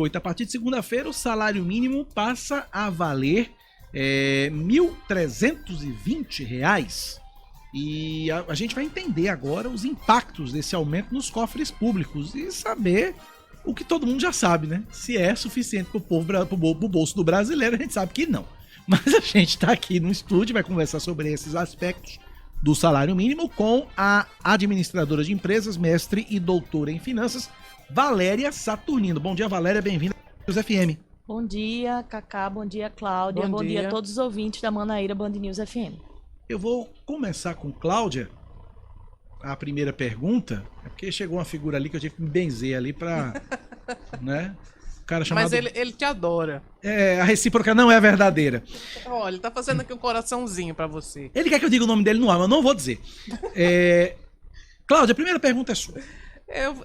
A partir de segunda-feira, o salário mínimo passa a valer R$ 1.320. E a gente vai entender agora os impactos desse aumento nos cofres públicos e saber o que todo mundo já sabe, né? Se é suficiente pro bolso do brasileiro, a gente sabe que não. Mas a gente está aqui no estúdio, vai conversar sobre esses aspectos do salário mínimo com a administradora de empresas, mestre e doutora em finanças, Valéria Saturnino. Bom dia, Valéria, bem-vinda ao News FM. Bom dia, Cacá, bom dia, Cláudia, bom dia a todos os ouvintes da Manaíra Band News FM. Eu vou começar com Cláudia. A primeira pergunta é porque chegou uma figura ali que eu tive que me benzer ali pra, né? O cara chamado... Mas ele te adora. É, a recíproca não é verdadeira. Olha, ele tá fazendo aqui um coraçãozinho pra você. Ele quer que eu diga o nome dele no ar, mas eu não vou dizer. Cláudia, a primeira pergunta é sua.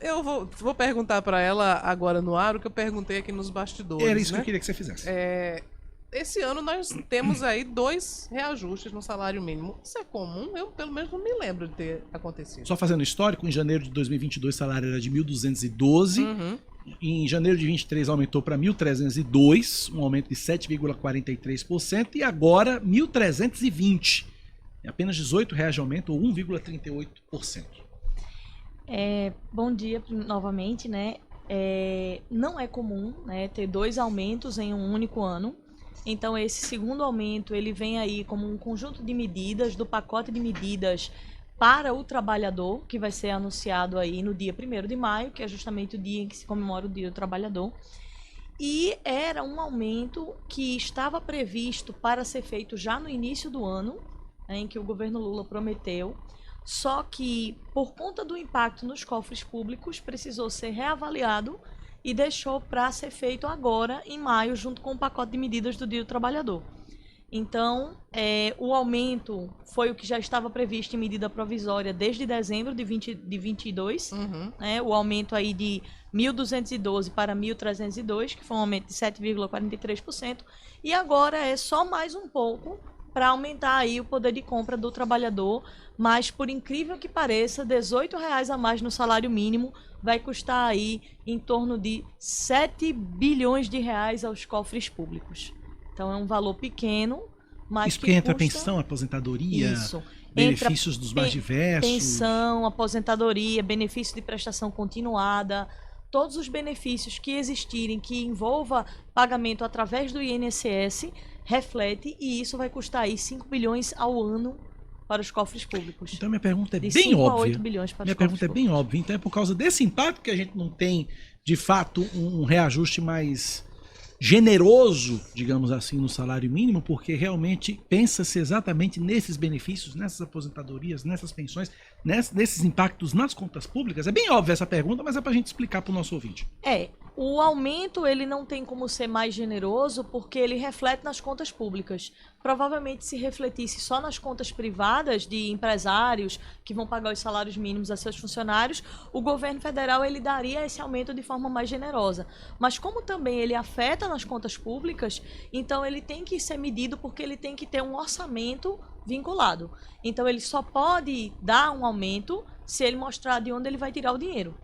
Eu vou perguntar pra ela agora no ar o que eu perguntei aqui nos bastidores. Era isso, né? que eu queria que você fizesse. Esse ano nós temos aí 2 reajustes no salário mínimo. Isso é comum? Eu, pelo menos, não me lembro de ter acontecido. Só fazendo histórico, em janeiro de 2022 o salário era de 1.212. Em janeiro de 23 aumentou para 1.302, um aumento de 7,43%. E agora 1.320. É apenas R$18 de aumento, ou 1,38%. Bom dia novamente, né? Não é comum, né, ter 2 aumentos em um único ano. Então esse segundo aumento ele vem aí como um conjunto de medidas do pacote de medidas para o trabalhador, que vai ser anunciado aí no dia 1º de maio, que é justamente o dia em que se comemora o Dia do Trabalhador. E era um aumento que estava previsto para ser feito já no início do ano, né, em que o governo Lula prometeu. Só que, por conta do impacto nos cofres públicos, precisou ser reavaliado e deixou para ser feito agora, em maio, junto com o pacote de medidas do Dia do Trabalhador. Então, o aumento foi o que já estava previsto em medida provisória desde dezembro de 22, né, o aumento aí de 1.212 para 1.302, que foi um aumento de 7,43%, e agora é só mais um pouco para aumentar aí o poder de compra do trabalhador, mas por incrível que pareça, R$18 a mais no salário mínimo vai custar aí em torno de 7 bilhões de reais aos cofres públicos. Então é um valor pequeno, mas isso porque entra pensão, aposentadoria, isso. Benefícios dos mais diversos. Pensão, aposentadoria, benefício de prestação continuada, todos os benefícios que existirem que envolva pagamento através do INSS reflete, e isso vai custar aí 5 bilhões ao ano para os cofres públicos. Então minha pergunta é de bem 5 óbvia. a 8 bilhões para minha os cofres pergunta públicos. É bem óbvia. Então é por causa desse impacto que a gente não tem, de fato, um reajuste mais generoso, digamos assim, no salário mínimo, porque realmente pensa-se exatamente nesses benefícios, nessas aposentadorias, nessas pensões, nesses impactos nas contas públicas. É bem óbvia essa pergunta, mas é para a gente explicar para o nosso ouvinte. O aumento ele não tem como ser mais generoso porque ele reflete nas contas públicas. Provavelmente se refletisse só nas contas privadas de empresários que vão pagar os salários mínimos a seus funcionários, o governo federal ele daria esse aumento de forma mais generosa. Mas como também ele afeta nas contas públicas, então ele tem que ser medido porque ele tem que ter um orçamento vinculado. Então ele só pode dar um aumento se ele mostrar de onde ele vai tirar o dinheiro.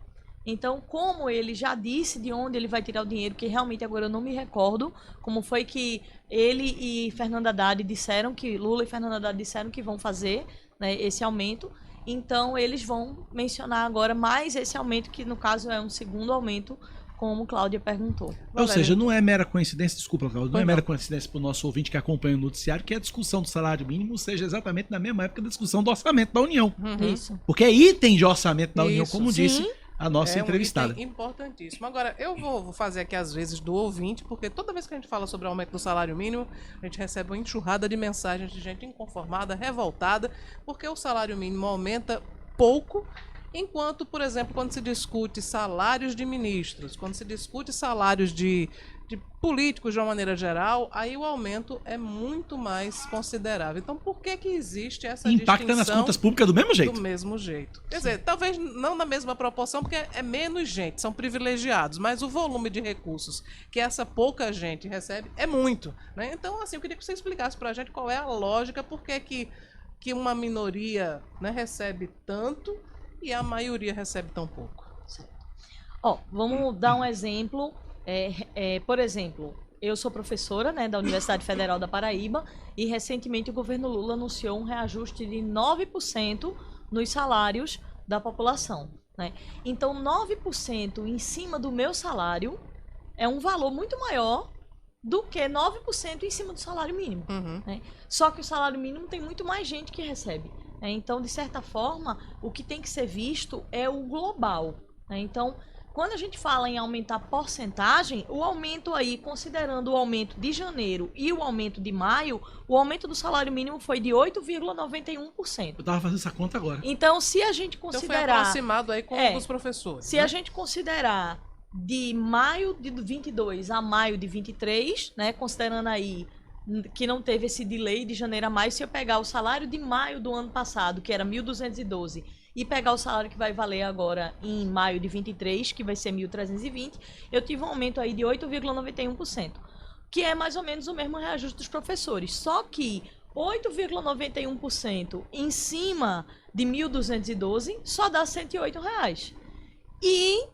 Então, como ele já disse de onde ele vai tirar o dinheiro, que realmente agora eu não me recordo, como foi que ele e Fernando Haddad disseram, que Lula e Fernando Haddad disseram que vão fazer, né, esse aumento, então eles vão mencionar agora mais esse aumento, que no caso é um segundo aumento, como Cláudia perguntou. Ou seja, não é mera coincidência, desculpa, Cláudia, não é mera coincidência para o nosso ouvinte que acompanha o noticiário que a discussão do salário mínimo seja exatamente na mesma época da discussão do orçamento da União. Isso. Porque é item de orçamento da União, Isso, como disse a nossa entrevistada. É importantíssimo. Agora, eu vou fazer aqui às vezes do ouvinte, porque toda vez que a gente fala sobre o aumento do salário mínimo, a gente recebe uma enxurrada de mensagens de gente inconformada, revoltada, porque o salário mínimo aumenta pouco, enquanto, por exemplo, quando se discute salários de ministros, quando se discute salários de políticos de uma maneira geral, aí o aumento é muito mais considerável. Então, por que existe essa impacta distinção? Nas contas públicas do mesmo jeito? Do mesmo jeito. Quer dizer, talvez não na mesma proporção, porque é menos gente, são privilegiados, mas o volume de recursos que essa pouca gente recebe é muito, né? Então, assim, eu queria que você explicasse pra gente qual é a lógica, por que uma minoria, né, recebe tanto e a maioria recebe tão pouco. Vamos dar um exemplo Por exemplo, eu sou professora, né, da Universidade Federal da Paraíba e recentemente o governo Lula anunciou um reajuste de 9% nos salários da população, né? Então, 9% em cima do meu salário é um valor muito maior do que 9% em cima do salário mínimo, né? Só que o salário mínimo tem muito mais gente que recebe, né? Então, de certa forma, o que tem que ser visto é o global, né? Então, quando a gente fala em aumentar porcentagem, o aumento aí, considerando o aumento de janeiro e o aumento de maio, o aumento do salário mínimo foi de 8,91%. Eu tava fazendo essa conta agora. Então, se a gente Então foi considerar... aproximado aí com o dos professores. Se a gente considerar de maio de 22 a maio de 23, né, considerando aí que não teve esse delay de janeiro a maio, se eu pegar o salário de maio do ano passado, que era 1.212, e pegar o salário que vai valer agora em maio de 23, que vai ser 1.320, eu tive um aumento aí de 8,91%, que é mais ou menos o mesmo reajuste dos professores. Só que 8,91% em cima de 1.212 só dá R$108. E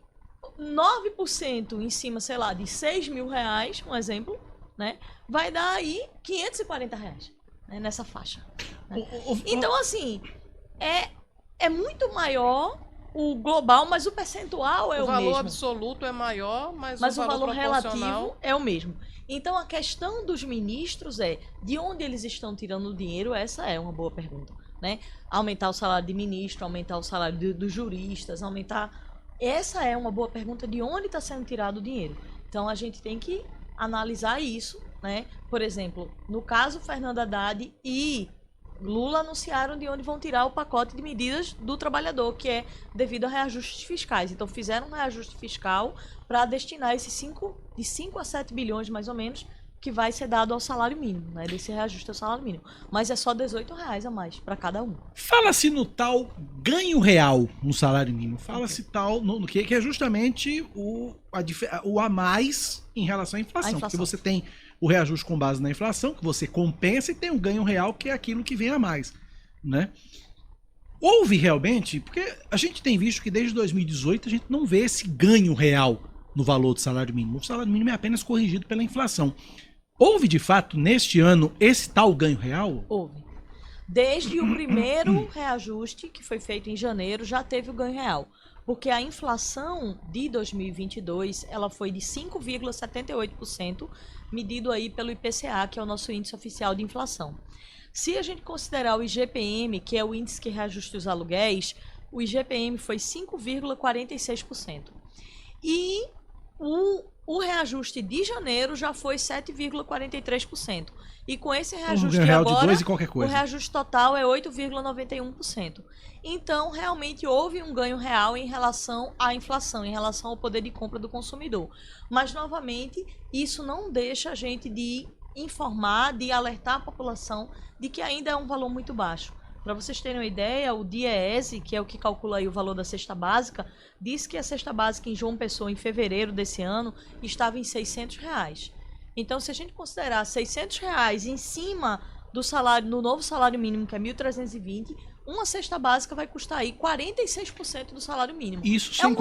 9% em cima, sei lá, de R$6.000, um exemplo, né, vai dar aí R$540, né, nessa faixa. Né? Então, assim, é muito maior o global, mas o percentual é o mesmo. O valor absoluto é maior, mas o valor relativo é o mesmo. Então, a questão dos ministros é de onde eles estão tirando o dinheiro. Essa é uma boa pergunta, né? Aumentar o salário de ministro, aumentar o salário dos juristas, aumentar... Essa é uma boa pergunta, de onde está sendo tirado o dinheiro. Então, a gente tem que analisar isso, né? Por exemplo, no caso Fernando Haddad e Lula anunciaram de onde vão tirar o pacote de medidas do trabalhador, que é devido a reajustes fiscais. Então, fizeram um reajuste fiscal para destinar esses 5 a 7 bilhões, mais ou menos, que vai ser dado ao salário mínimo, né? Desse reajuste ao salário mínimo. Mas é só R$18 a mais para cada um. Fala-se no tal ganho real no salário mínimo. Fala-se tal no que é justamente o a mais em relação à inflação. Porque você tem o reajuste com base na inflação, que você compensa, e tem o ganho real, que é aquilo que vem a mais, né? Houve realmente, porque a gente tem visto que desde 2018 a gente não vê esse ganho real no valor do salário mínimo. O salário mínimo é apenas corrigido pela inflação. Houve, de fato, neste ano, esse tal ganho real? Houve. Desde o primeiro reajuste, que foi feito em janeiro, já teve o ganho real. Porque a inflação de 2022, ela foi de 5,78%, medido aí pelo IPCA, que é o nosso índice oficial de inflação. Se a gente considerar o IGPM, que é o índice que reajusta os aluguéis, o IGPM foi 5,46%. E o reajuste de janeiro já foi 7,43%. E com esse reajuste agora, o reajuste total é 8,91%. Então, realmente houve um ganho real em relação à inflação, em relação ao poder de compra do consumidor. Mas, novamente, isso não deixa a gente de informar, de alertar a população de que ainda é um valor muito baixo. Para vocês terem uma ideia, o DIEESE, que é o que calcula aí o valor da cesta básica, diz que a cesta básica em João Pessoa, em fevereiro desse ano, estava em R$600. Então, se a gente considerar R$600 em cima do salário, no novo salário mínimo, que é 1.320, uma cesta básica vai custar aí 46% do salário mínimo. Isso sem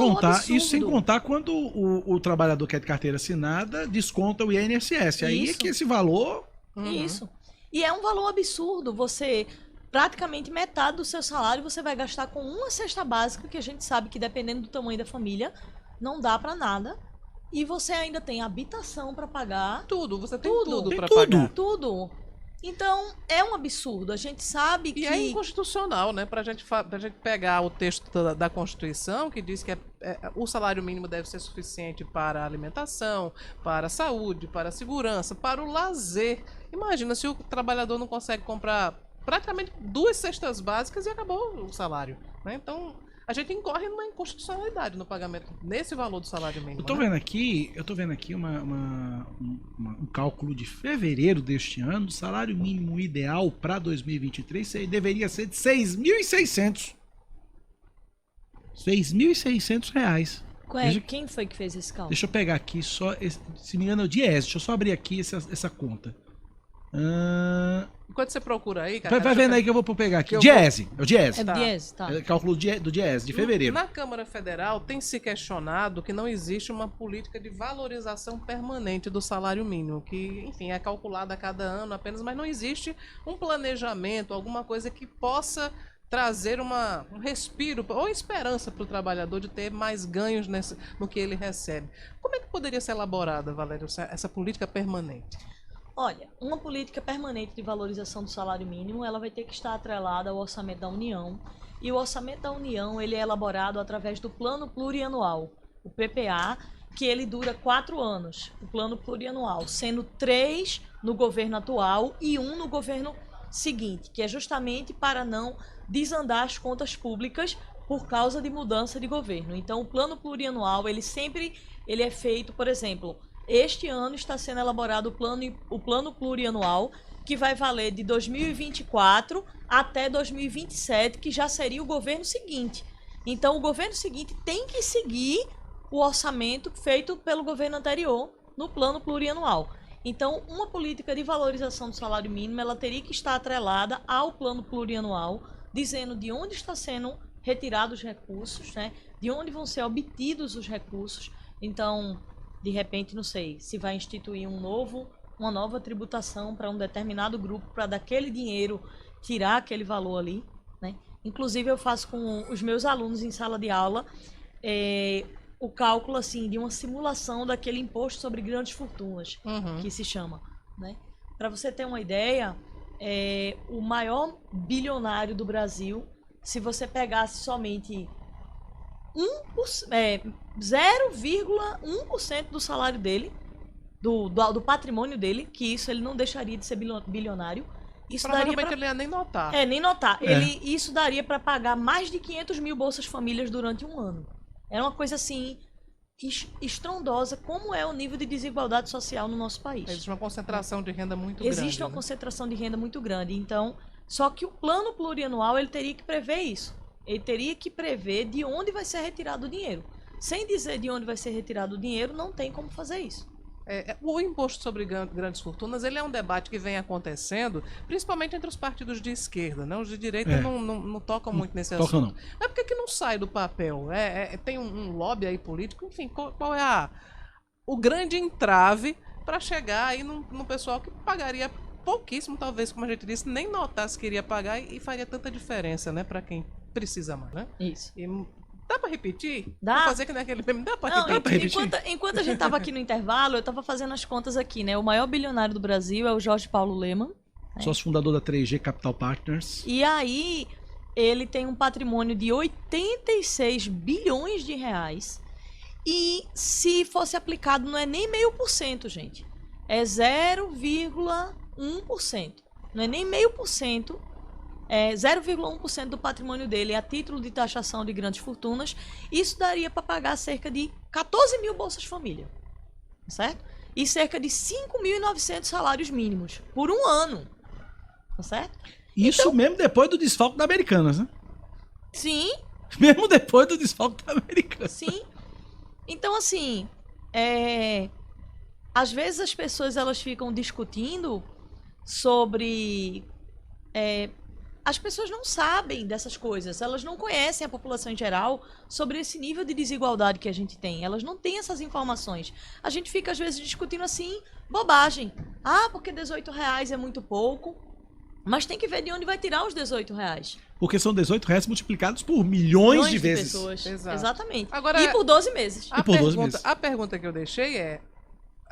contar quando o trabalhador que é de carteira assinada desconta o INSS. Aí é que esse valor... Isso. E é um valor absurdo. Você... praticamente metade do seu salário você vai gastar com uma cesta básica, que a gente sabe que dependendo do tamanho da família, não dá pra nada. E você ainda tem habitação pra pagar. Tudo, você tem tudo pra pagar. Tudo. Então, é um absurdo. A gente sabe que... E é inconstitucional, né? Pra gente pegar o texto da Constituição, que diz que o salário mínimo deve ser suficiente para a alimentação, para a saúde, para a segurança, para o lazer. Imagina se o trabalhador não consegue comprar praticamente 2 cestas básicas e acabou o salário, né? Então, a gente incorre numa inconstitucionalidade no pagamento nesse valor do salário mínimo. Eu tô vendo aqui um cálculo de fevereiro deste ano. O salário mínimo ideal para 2023 deveria ser de R$6.600. R$6.600. Quem foi que fez esse cálculo? Deixa eu pegar aqui só, se me engano é o DIEESE. Deixa eu só abrir aqui essa conta. Enquanto você procura aí, cara. Vai vendo aí que eu vou pegar aqui. Que eu Diese, é o Diese. É Tá. Diese, tá. É cálculo do Diese, de fevereiro. Na Câmara Federal tem se questionado que não existe uma política de valorização permanente do salário mínimo, que, enfim, é calculada a cada ano apenas, mas não existe um planejamento, alguma coisa que possa trazer um respiro ou esperança para o trabalhador de ter mais ganhos no que ele recebe. Como é que poderia ser elaborada, Valério, essa política permanente? Olha, uma política permanente de valorização do salário mínimo, ela vai ter que estar atrelada ao orçamento da União. E o orçamento da União, ele é elaborado através do Plano Plurianual, o PPA, que ele dura 4 anos, o Plano Plurianual, sendo 3 no governo atual e 1 no governo seguinte, que é justamente para não desandar as contas públicas por causa de mudança de governo. Então, o Plano Plurianual, ele é feito, por exemplo, este ano está sendo elaborado o plano plurianual, que vai valer de 2024 até 2027, que já seria o governo seguinte. Então, o governo seguinte tem que seguir o orçamento feito pelo governo anterior no plano plurianual. Então, uma política de valorização do salário mínimo, ela teria que estar atrelada ao plano plurianual, dizendo de onde está sendo retirados os recursos, né? De onde vão ser obtidos os recursos. Então, de repente, não sei, se vai instituir uma nova tributação para um determinado grupo, para daquele dinheiro tirar aquele valor ali, né? Inclusive, eu faço com os meus alunos em sala de aula o cálculo assim, de uma simulação daquele imposto sobre grandes fortunas, que se chama, né? Para você ter uma ideia, o maior bilionário do Brasil, se você pegasse somente 0,1% do salário dele, do patrimônio dele, que isso ele não deixaria de ser bilionário. Isso Provavelmente daria pra... ele ia nem notar. nem notar. Isso daria para pagar mais de 500 mil Bolsas Famílias durante um ano. É uma coisa assim estrondosa, como é o nível de desigualdade social no nosso país. Existe uma concentração de renda muito grande. Existe uma concentração de renda muito grande. Então, só que o plano plurianual ele teria que prever isso. Ele teria que prever de onde vai ser retirado o dinheiro. Sem dizer de onde vai ser retirado o dinheiro, não tem como fazer isso. O imposto sobre grandes fortunas, ele é um debate que vem acontecendo, principalmente entre os partidos de esquerda, né? Os de direita não tocam muito nesse assunto. Não. Mas por que não sai do papel? Tem um lobby aí político, enfim, qual é o grande entrave para chegar aí no pessoal que pagaria pouquíssimo, talvez, como a gente disse, nem notasse que iria pagar e faria tanta diferença, né, para quem precisa mais, né? Isso. Dá pra repetir? Dá. Vou fazer que naquele meme. Dá pra Não, repetir? enquanto a gente tava aqui no intervalo, eu tava fazendo as contas aqui, né? O maior bilionário do Brasil é o Jorge Paulo Lemann. Sócio fundador da 3G Capital Partners. E aí, ele tem um patrimônio de 86 bilhões de reais. E se fosse aplicado, não é nem 0,5%, gente. É 0,1%. Não é nem 0,5%. 0,1% do patrimônio dele a título de taxação de grandes fortunas. Isso daria para pagar cerca de 14 mil Bolsas Família, certo? E cerca de 5.900 salários mínimos por um ano, tá certo? Isso então, mesmo depois do desfalque da Americanas, né? Sim. Mesmo depois do desfalque da Americanas. Sim. Então, assim, às vezes as pessoas elas ficam discutindo sobre... as pessoas não sabem dessas coisas, elas não conhecem a população em geral sobre esse nível de desigualdade que a gente tem, elas não têm essas informações. A gente fica às vezes discutindo assim, bobagem. Porque R$18 é muito pouco, mas tem que ver de onde vai tirar os R$18. Porque são R$18 multiplicados por milhões de vezes. Pessoas. Exato. Exatamente. Agora, e por 12 meses. A pergunta que eu deixei é: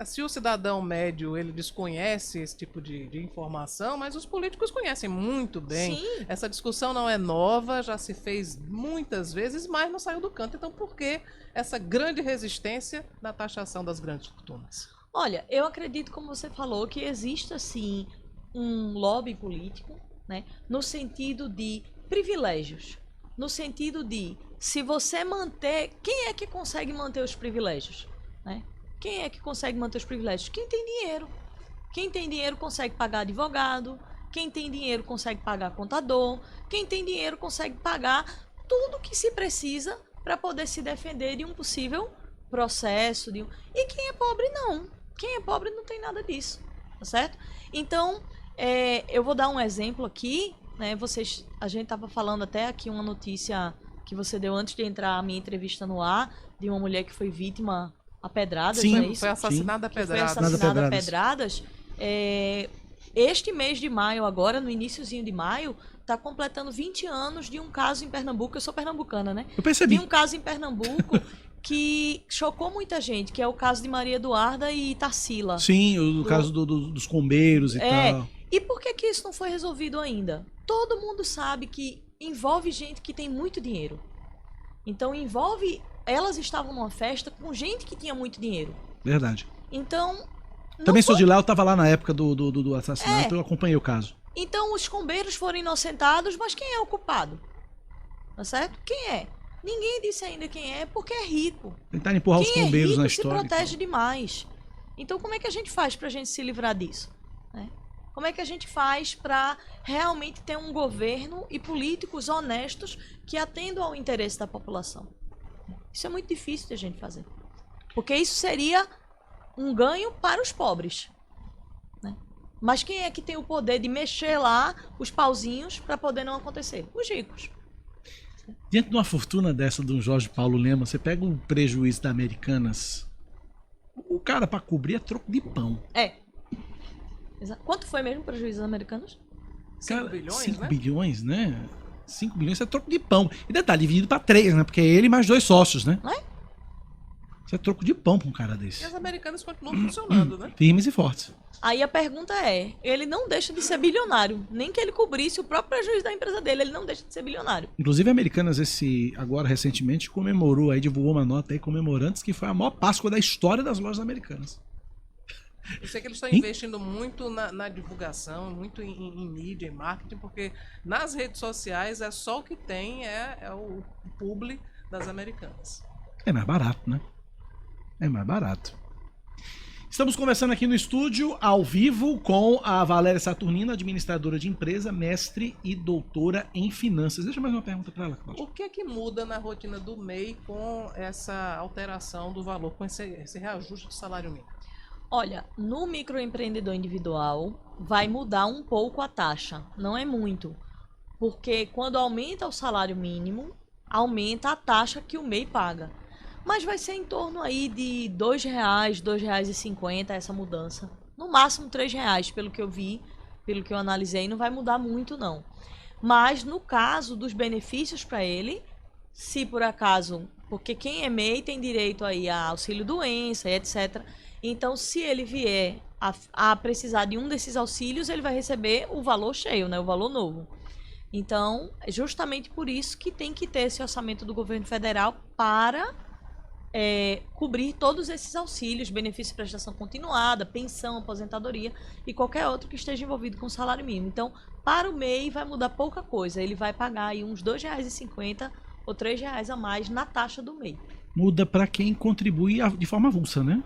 se o cidadão médio ele desconhece esse tipo de informação, mas os políticos conhecem muito bem. Sim. Essa discussão não é nova, já se fez muitas vezes, mas não saiu do canto. Então, por que essa grande resistência na taxação das grandes fortunas? Olha, eu acredito, como você falou, que existe, assim, um lobby político, né, no sentido de privilégios. No sentido de, se você manter... Quem é que consegue manter os privilégios? Né? Quem é que consegue manter os privilégios? Quem tem dinheiro. Quem tem dinheiro consegue pagar advogado. Quem tem dinheiro consegue pagar contador. Quem tem dinheiro consegue pagar tudo que se precisa para poder se defender de um possível processo. E quem é pobre, não. Quem é pobre não tem nada disso. tá certo? Então, eu vou dar um exemplo aqui, né? A gente estava falando até aqui uma notícia que você deu antes de entrar a minha entrevista no ar, de uma mulher que foi vítima a pedradas, Sim, não é isso? Foi assassinada a Que foi pedradas. assassinada a pedradas. Este mês de maio agora, no iniciozinho de maio, está completando 20 anos de um caso em Pernambuco. Eu sou pernambucana, né? Eu percebi. De um caso em Pernambuco que chocou muita gente, que é o caso de Maria Eduarda e Tarsila. Sim, o caso dos combeiros e tal. E por que que isso não foi resolvido ainda? Todo mundo sabe que envolve gente que tem muito dinheiro. Então envolve... Elas estavam numa festa com gente que tinha muito dinheiro. Verdade. Então... Também sou de lá, eu tava lá na época do assassinato, eu acompanhei o caso. Então os combeiros foram inocentados, mas quem é o culpado? Tá certo? Quem é? Ninguém disse ainda quem é, porque é rico. Tentar empurrar os Quem combeiros é rico na se história. protege demais. Então como é que a gente faz pra gente se livrar disso? Né? Como é que a gente faz pra realmente ter um governo e políticos honestos que atendam ao interesse da população? Isso é muito difícil de a gente fazer. Porque isso seria um ganho para os pobres. Né? Mas quem é que tem o poder de mexer lá os pauzinhos para poder não acontecer? Os ricos. Diante de uma fortuna dessa do Jorge Paulo Lema, você pega um prejuízo da Americanas, o cara para cobrir é troco de pão. Quanto foi mesmo o prejuízo dos americanos? 5 bilhões, 5 né? bilhões, né? 5 bilhões é troco de pão. E detalhe, dividido para 3, né? Porque é ele mais 2 sócios, né? Isso é troco de pão pra um cara E desse. as americanas continuam funcionando, né? Firmes e fortes. Aí a pergunta ele não deixa de ser bilionário. Nem que ele cobrisse o próprio prejuízo da empresa dele, ele não deixa de ser bilionário. Inclusive, a Americanas, agora recentemente, comemorou, aí divulgou uma nota aí comemorando que foi a maior Páscoa da história das lojas americanas. Eu sei que eles estão investindo muito na divulgação, muito em mídia, em marketing, porque nas redes sociais é só o que tem, é o publi das americanas. É mais barato, né? É mais barato. Estamos conversando aqui no estúdio, ao vivo, com a Valéria Saturnino, administradora de empresa, mestre e doutora em finanças. Deixa eu mais uma pergunta para ela, Cláudia. O que é que muda na rotina do MEI com essa alteração do valor, com esse reajuste do salário mínimo? Olha, no microempreendedor individual vai mudar um pouco a taxa, não é muito. Porque quando aumenta o salário mínimo, aumenta a taxa que o MEI paga. Mas vai ser em torno aí de R$2, R$2,50 essa mudança. No máximo R$3, pelo que eu vi, pelo que eu analisei, não vai mudar muito não. Mas no caso dos benefícios para ele, se por acaso, porque quem é MEI tem direito aí a auxílio doença e etc. Então, se ele vier a precisar de um desses auxílios, ele vai receber o valor cheio, né? O valor novo. Então, é justamente por isso que tem que ter esse orçamento do governo federal para cobrir todos esses auxílios, benefício de prestação continuada, pensão, aposentadoria e qualquer outro que esteja envolvido com o salário mínimo. Então, para o MEI vai mudar pouca coisa. Ele vai pagar aí uns R$2,50 ou R$3 a mais na taxa do MEI. Muda para quem contribui de forma avulsa, né?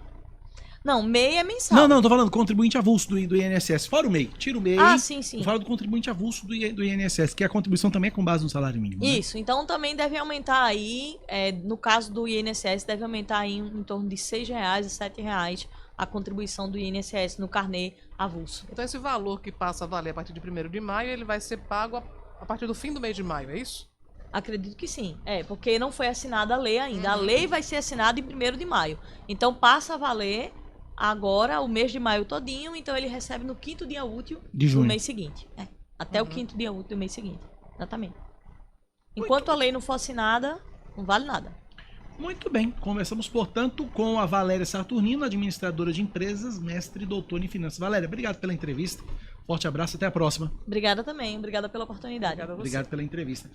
Não, MEI é mensal. Não, tô falando contribuinte avulso do INSS. Fora o MEI. Tira o MEI. Sim. Eu falo do contribuinte avulso do INSS, que a contribuição também é com base no salário mínimo. Né? Isso, então também deve aumentar aí, no caso do INSS, deve aumentar aí em torno de R$6 a R$7 a contribuição do INSS no carnê avulso. Então esse valor que passa a valer a partir de 1º de maio, ele vai ser pago a partir do fim do mês de maio, é isso? Acredito que sim, porque não foi assinada a lei ainda. A lei vai ser assinada em 1º de maio. Então passa a valer agora o mês de maio todinho, então ele recebe no 5º dia útil do mês seguinte. Até o 5º dia útil do mês seguinte. Exatamente. Enquanto a lei não for assinada, não vale nada. Muito bem. Conversamos, portanto, com a Valéria Saturnino, administradora de empresas, mestre e doutora em finanças. Valéria, obrigado pela entrevista. Forte abraço, até a próxima. Obrigada também, obrigada pela oportunidade. Obrigada a você. Obrigado pela entrevista.